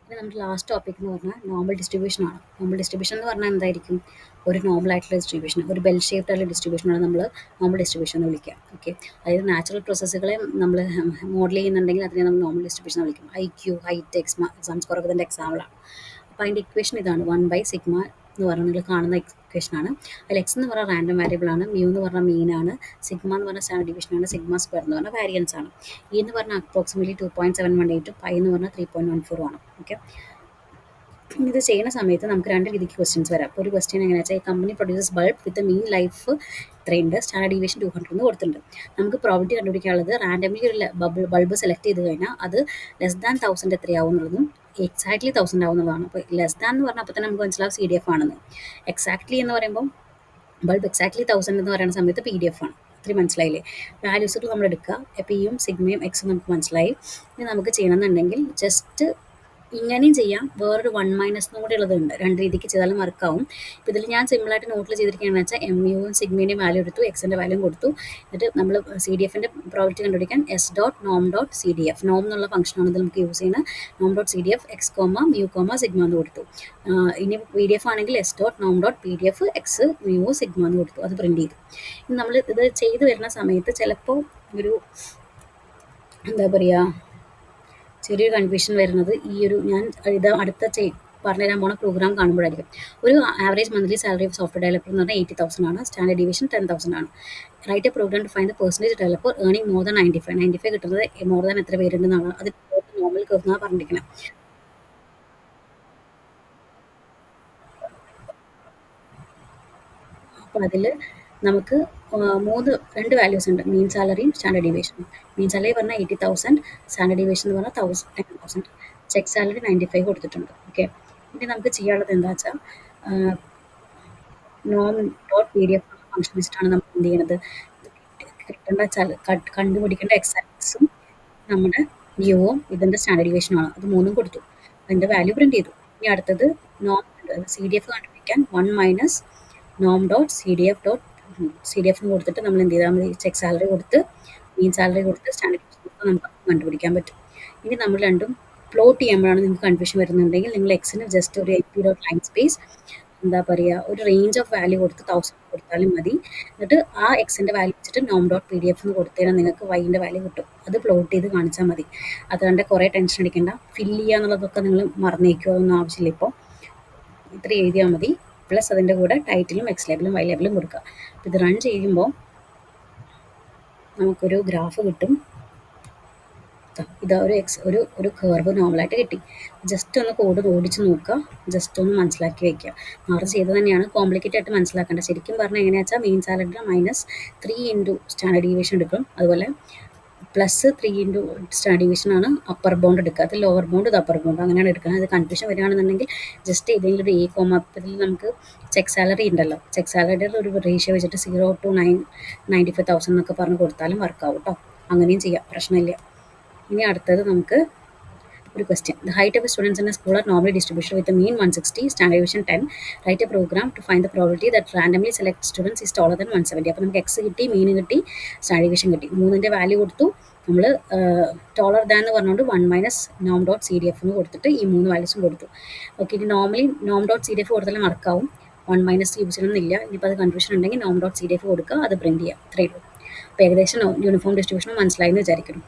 പിന്നെ നമ്മുടെ last topic എന്ന് പറഞ്ഞാൽ നോർമൽ ഡിസ്ട്രിബ്യൂഷൻ ആണ്. നോർമൽ ഡിസ്ട്രിബ്യൂഷൻ എന്ന് പറഞ്ഞാൽ എന്തായിരിക്കും? ഒരു നോർമൽ ആയിട്ടുള്ള ഡിസ്ട്രിബ്യൂഷൻ, ഒരു ബെൽ ഷേപ്ഡ് ആയിട്ടുള്ള ഡിസ്ട്രിബ്യൂഷനാണ് നമ്മൾ നോർമൽ ഡിസ്ട്രിബ്യൂഷൻ എന്ന് വിളിക്കുക. ഓക്കെ, അതായത് നാച്ചുറൽ പ്രോസസ്സുകളെ നമ്മൾ മോഡൽ ചെയ്യുന്നുണ്ടെങ്കിൽ അതിനെ നമ്മൾ നോർമൽ ഡിസ്ട്രിബ്യൂഷൻ എന്ന് വിളിക്കും. IQ, ഹൈറ്റ്, എക്സാം സ്കോർ ഒക്കെ ഇതിൻ്റെ എക്സാമ്പിളാണ്. അപ്പോൾ അതിൻ്റെ ഇക്വേഷൻ ഇതാണ്: 1/σ എന്ന് പറഞ്ഞാൽ നിങ്ങൾ കാണുന്ന ഇക്വേഷനാണ്. അതിൽ എക്സ് എന്ന് പറഞ്ഞാൽ റാൻഡം വേരിയബിൾ ആണ്, മ്യൂ എന്ന് പറഞ്ഞാൽ മീൻ ആണ്, സിഗ്മ എന്ന് പറഞ്ഞാൽ സ്റ്റാൻഡേർഡ് ഡിവിഷൻ ആണ്, സിഗ്മ സ്ക്വയർ എന്ന് പറഞ്ഞാൽ വാരിയൻസ് ആണ്. ഇ എന്ന് പറഞ്ഞാൽ അപ്രോക്സിമേറ്റ്ലി 2.718, പൈ എന്ന് പറഞ്ഞാൽ 3.14 ആണ്. ഓക്കെ, ഇത് ചെയ്യുന്ന സമയത്ത് നമുക്ക് രണ്ട് രീതിക്ക് ക്വസ്റ്റ്യൻസ് വരാം. അപ്പോൾ ഒരു ക്വസ്റ്റ്യൻ എങ്ങനെയാ വെച്ചാൽ, കമ്പനി പ്രൊഡ്യൂസസ് ബൾബ് വിത്ത് മീൻ ലൈഫ് ഇത്രയുണ്ട്, സ്റ്റാൻഡേർഡ് ഡീവിയേഷൻ 200 എന്ന് കൊടുത്തിട്ടുണ്ട്. നമുക്ക് പ്രോബിലിറ്റി കണ്ടുപിടിക്കാനുള്ളത് റാൻഡംലി ഒരു ബൾബ് സെലക്ട് ചെയ്ത് കഴിഞ്ഞാൽ അത് ലെസ് ദാൻ 1000 എത്രയാവും എന്നുള്ളതും എക്സാക്ട്ലി 1000 ആവും എന്നുള്ളതാണ്. അപ്പോൾ ലെസ് ദാൻ എന്ന് പറഞ്ഞാൽ അപ്പോൾ തന്നെ നമുക്ക് മനസ്സിലാവും CDF ആണെന്ന്. എക്സാക്ട്ലി എന്ന് പറയുമ്പോൾ ബൾബ് എക്സാക്ട്ലി 1000 എന്ന് പറയുന്ന സമയത്ത് PDF ആണ്. ഇത്രയും മനസ്സിലായില്ലേ? വാല്യൂസുകൾ നമ്മൾ എടുക്കുക, പിയും സിഗ്മയും എക്സും നമുക്ക് മനസ്സിലായി. ഇനി നമുക്ക് ചെയ്യണമെന്നുണ്ടെങ്കിൽ ജസ്റ്റ് ഇങ്ങനെയും ചെയ്യാം, വേറൊരു 1 - കൂടെ ഉള്ളതുണ്ട്. രണ്ട് രീതിക്ക് ചെയ്താലും വർക്കാവും. ഇപ്പോൾ ഇതിൽ ഞാൻ സിമ്പിളായിട്ട് നോട്ടിൽ ചെയ്തിരിക്കുകയാണെന്ന് വെച്ചാൽ MUവും സിഗ്മേൻ്റെയും വാല്യൂ എടുത്തു, എക്സിൻ്റെ വാല്യൂം കൊടുത്തു. എന്നിട്ട് നമ്മൾ CDFൻ്റെ പ്രോബിലിറ്റി കണ്ടുപിടിക്കാൻ S.nom.CDF നോം എന്നുള്ള ഫംഗ്ഷനാണ് ഇത് നമുക്ക് യൂസ് ചെയ്യുന്നത്. nom.CDF X comma mu comma sigma എന്ന് കൊടുത്തു. ഇനി PDF ആണെങ്കിൽ S.nom.PDF എക്സ് മ്യൂ സിഗ്മ എന്ന് കൊടുത്തു. അത് പ്രിൻറ്റ് ചെയ്തു. ഇനി നമ്മൾ ഇത് ചെയ്ത് വരുന്ന സമയത്ത് ചിലപ്പോൾ ഒരു എന്താ പറയുക, ചെറിയൊരു കൺഫ്യൂഷൻ വരുന്നത് ഈ ഒരു ഞാൻ ഇത് അടുത്ത പറഞ്ഞുതരാൻ പോണ പ്രോഗ്രാം കാണുമ്പോഴായിരിക്കും. ഒരു average monthly salary of software developer എന്ന് പറഞ്ഞാൽ 80,000 ആണ്, സ്റ്റാൻഡേർഡ് ഡീവിയേഷൻ 10,000 ആണ്. Write a program to find the percentage developer earning more than 95 കിട്ടുന്നത് മോർ ദാൻ എത്ര പേരുണ്ടെന്നാണ്. അത് നോർമൽ കർവ് എന്നാണ് പറഞ്ഞിരിക്കുന്നത്. അപ്പോൾ അതിൽ നമുക്ക് രണ്ട് വാല്യൂസ് ഉണ്ട്: മീൻ സാലറിയും സ്റ്റാൻഡേർഡ് ഡീവിയേഷനും. മീൻ സാലറി പറഞ്ഞാൽ 80,000, സ്റ്റാൻഡേർഡ് ഡീവിയേഷൻ എന്ന് പറഞ്ഞാൽ 10,000, ചെക്ക് സാലറി 95 കൊടുത്തിട്ടുണ്ട്. ഓക്കെ, ഇനി നമുക്ക് ചെയ്യാനുള്ളത് എന്താ വെച്ചാൽ, nom.PDF ഫംഗ്ഷൻ വെച്ചിട്ടാണ് നമ്മൾ എന്ത് ചെയ്യണത്, കണ്ടുപിടിക്കേണ്ട എക്സാക്സും നമ്മുടെ മ്യൂവും ഇതിൻ്റെ സ്റ്റാൻഡേർഡ് ഡീവിയേഷനുമാണ്. അത് മൂന്നും കൊടുത്തു, അതിൻ്റെ വാല്യൂ പ്രിൻറ്റ് ചെയ്തു. ഇനി അടുത്തത് CDF കണ്ടുപിടിക്കാൻ 1 - nom.CDF എന്ന് കൊടുത്തിട്ട് നമ്മൾ എന്ത് ചെയ്താൽ മതി, ചെക്ക് സാലറി കൊടുത്ത് മീൻ സാലറി കൊടുത്ത് സ്റ്റാൻഡേർഡ് ഡീവിയേഷൻ നമുക്ക് കണ്ടുപിടിക്കാൻ പറ്റും. ഇനി നമ്മൾ രണ്ടും പ്ലോട്ട് ചെയ്യുമ്പോഴാണ് നിങ്ങൾക്ക് കൺഫ്യൂഷൻ വരുന്നുണ്ടെങ്കിൽ നിങ്ങൾ എക്സിന് ജസ്റ്റ് ഒരു AP.line സ്പേസ് എന്താ പറയുക, ഒരു റേഞ്ച് ഓഫ് വാല്യൂ കൊടുത്ത് 1000 കൊടുത്താലും മതി. എന്നിട്ട് ആ എക്സിൻ്റെ വാല്യൂ വെച്ചിട്ട് nom.PDF എന്ന് കൊടുത്തു കഴിഞ്ഞാൽ നിങ്ങൾക്ക് വൈൻ്റെ വാല്യൂ കിട്ടും. അത് പ്ലോട്ട് ചെയ്ത് കാണിച്ചാൽ മതി. അതുകൊണ്ട് കുറേ ടെൻഷൻ അടിക്കേണ്ട. ഫില്ല് ചെയ്യുക എന്നുള്ളതൊക്കെ നിങ്ങൾ മറന്നേക്കുക, അതൊന്നും ആവശ്യമില്ല. ഇപ്പോൾ ഇത്ര എഴുതിയാൽ മതി. പ്ലസ് അതിൻ്റെ കൂടെ ടൈറ്റിലും എക്സ് ലേബിളും വൈ ലേബിളും കൊടുക്കുക. അപ്പോൾ ഇത് റൺ ചെയ്യുമ്പോൾ നമുക്കൊരു ഗ്രാഫ് കിട്ടും. ഇതാ ഒരു കർവ് നോർമലായിട്ട് കിട്ടി. ജസ്റ്റ് ഒന്ന് കോഡ് ഓടിച്ച് നോക്കുക, ജസ്റ്റ് ഒന്ന് മനസ്സിലാക്കി വയ്ക്കുക. നാളെ ചെയ്ത് തന്നെയാണ്, കോംപ്ലിക്കേറ്റ് ആയിട്ട് മനസ്സിലാക്കേണ്ട. ശരിക്കും പറഞ്ഞാൽ എങ്ങനെയാ വെച്ചാൽ, main salary -3 into standard deviation എടുക്കും, അതുപോലെ +3 ഇൻറ്റു സ്റ്റാൻഡേർഡ് ഡീവിയേഷൻ ആണ് അപ്പർ ബൗണ്ട് എടുക്കുക. അത് ലോവർ ബൗണ്ട്, ഇത് അപ്പർ ബൗണ്ട്, അങ്ങനെയാണ് എടുക്കുന്നത്. അത് കൺഫ്യൂഷൻ വരികയാണെന്നുണ്ടെങ്കിൽ ജസ്റ്റ് ഏതെങ്കിലും ഒരു A കോമ നമുക്ക് ചെക്ക് സാലറി ഉണ്ടല്ലോ, ചെക്ക് സാലറിയുടെ ഒരു റേഷ്യോ വെച്ചിട്ട് 0 to 95,000 എന്നൊക്കെ പറഞ്ഞ് കൊടുത്താലും വർക്കാവും കേട്ടോ. അങ്ങനെയും ചെയ്യാം, പ്രശ്നമില്ല. ഇനി അടുത്തത് നമുക്ക് ഒരു question: the height of students in a school are normally distribution with mean 160, standard deviation 10. Write a program to find the probability that randomly select students is taller than 170. അപ്പോൾ നമുക്ക് എക്സ് കിട്ടി, മീൻ കിട്ടി, സ്റ്റാൻഡേർഡ് ഡീവിയേഷൻ കിട്ടി. മൂന്നിൻ്റെ value കൊടുത്തു. നമ്മൾ ടോളർ than എന്ന് പറഞ്ഞുകൊണ്ട് 1 - nom.CDF എന്ന് കൊടുത്തിട്ട് ഈ 3 വാല്യൂസും കൊടുത്തു. ഓക്കെ, ഇനി നോർമലി nom.CDF കൊടുത്താലും മാർക്കാവും. 1 - യൂസ് ചെയ്യണമെന്നില്ല. ഇനിയിപ്പോൾ അത് കൺഫ്യൂഷൻ ഉണ്ടെങ്കിൽ nom.CDF കൊടുക്കുക, അത് പ്രിൻറ്റ് ചെയ്യുക. ഇത്രയേ ഉള്ളൂ. അപ്പോൾ ഏകദേശം യൂണിഫോം ഡിസ്ട്രിബ്യൂഷൻ മനസ്സിലായി എന്ന് വിചാരിക്കുന്നു.